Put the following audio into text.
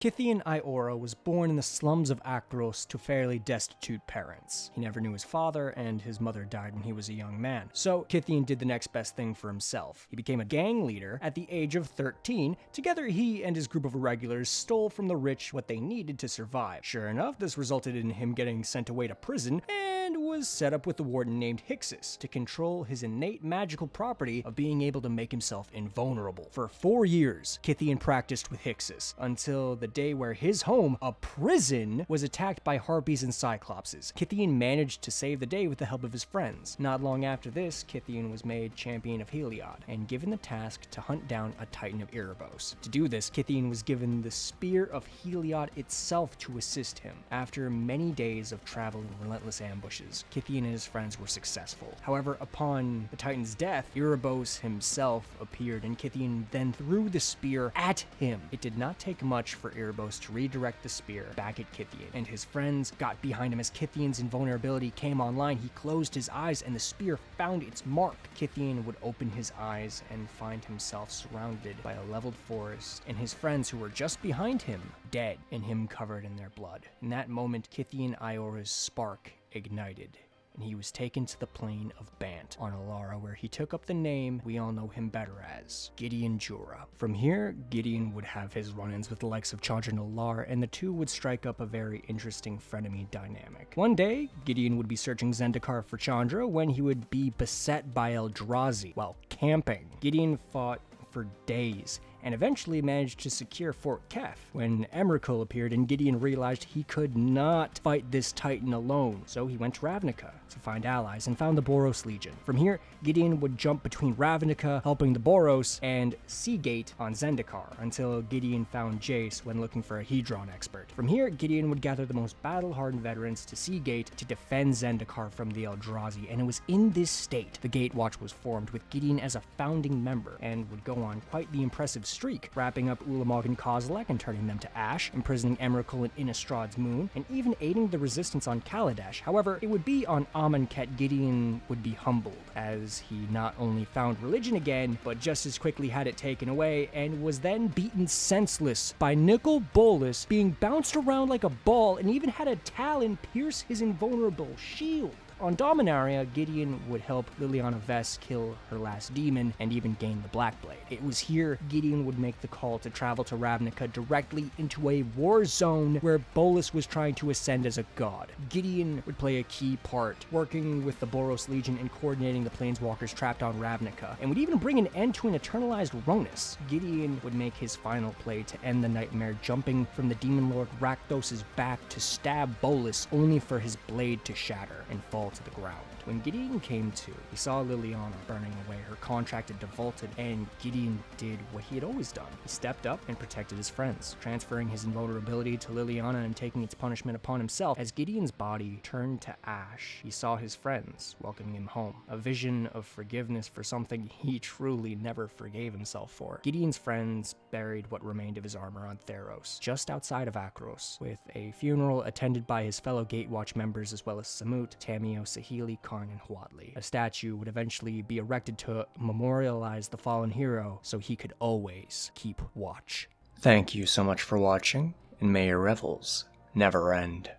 Gideon Iora was born in the slums of Akros to fairly destitute parents. He never knew his father, and his mother died when he was a young man. So Gideon did the next best thing for himself. He became a gang leader at the age of 13. Together, he and his group of irregulars stole from the rich what they needed to survive. Sure enough, this resulted in him getting sent away to prison, and was set up with a warden named Hixus to control his innate magical property of being able to make himself invulnerable. For 4 years, Gideon practiced with Hixus, until the day where his home, a prison, was attacked by harpies and cyclopses. Gideon managed to save the day with the help of his friends. Not long after this, Gideon was made champion of Heliod, and given the task to hunt down a titan of Erebos. To do this, Gideon was given the Spear of Heliod itself to assist him. After many days of traveling relentless ambushes, Gideon and his friends were successful. However, upon the titan's death, Erebos himself appeared, and Gideon then threw the spear at him. It did not take much for Erebos to redirect the spear back at Gideon, and his friends got behind him. As Gideon's invulnerability came online, he closed his eyes and the spear found its mark. Gideon would open his eyes and find himself surrounded by a leveled forest, and his friends who were just behind him dead, and him covered in their blood. In that moment, Gideon Iora's spark ignited, and he was taken to the plain of Bant on Alara, where he took up the name we all know him better as, Gideon Jura. From here, Gideon would have his run-ins with the likes of Chandra and Alar, and the two would strike up a very interesting frenemy dynamic. One day, Gideon would be searching Zendikar for Chandra when he would be beset by Eldrazi while camping. Gideon fought for days, and eventually managed to secure Fort Kef when Emrakul appeared, and Gideon realized he could not fight this titan alone. So he went to Ravnica to find allies and found the Boros Legion. From here, Gideon would jump between Ravnica, helping the Boros, and Seagate on Zendikar, until Gideon found Jace when looking for a Hedron expert. From here, Gideon would gather the most battle-hardened veterans to Seagate to defend Zendikar from the Eldrazi, and it was in this state the Gatewatch was formed, with Gideon as a founding member, and would go on quite the impressive streak, wrapping up Ulamog and Kozilek and turning them to ash, imprisoning Emrakul and Innistrad's moon, and even aiding the resistance on Kaladesh. However, it would be on Amonkhet Gideon would be humbled, as he not only found religion again, but just as quickly had it taken away, and was then beaten senseless by Nicol Bolas, being bounced around like a ball, and even had a talon pierce his invulnerable shield. On Dominaria, Gideon would help Liliana Vess kill her last demon and even gain the Blackblade. It was here Gideon would make the call to travel to Ravnica directly into a war zone where Bolas was trying to ascend as a god. Gideon would play a key part, working with the Boros Legion and coordinating the planeswalkers trapped on Ravnica, and would even bring an end to an eternalized Ronus. Gideon would make his final play to end the nightmare, jumping from the Demon Lord Rakdos' back to stab Bolas, only for his blade to shatter and fall to the ground. When Gideon came to, he saw Liliana burning away. Her contract had defaulted, and Gideon did what he had always done. He stepped up and protected his friends, transferring his invulnerability to Liliana and taking its punishment upon himself. As Gideon's body turned to ash, he saw his friends welcoming him home, a vision of forgiveness for something he truly never forgave himself for. Gideon's friends buried what remained of his armor on Theros, just outside of Akros, with a funeral attended by his fellow Gatewatch members as well as Samut, Tamio, Sahili, Karn, and Huatli. A statue would eventually be erected to memorialize the fallen hero, so he could always keep watch. Thank you so much for watching, and may your revels never end.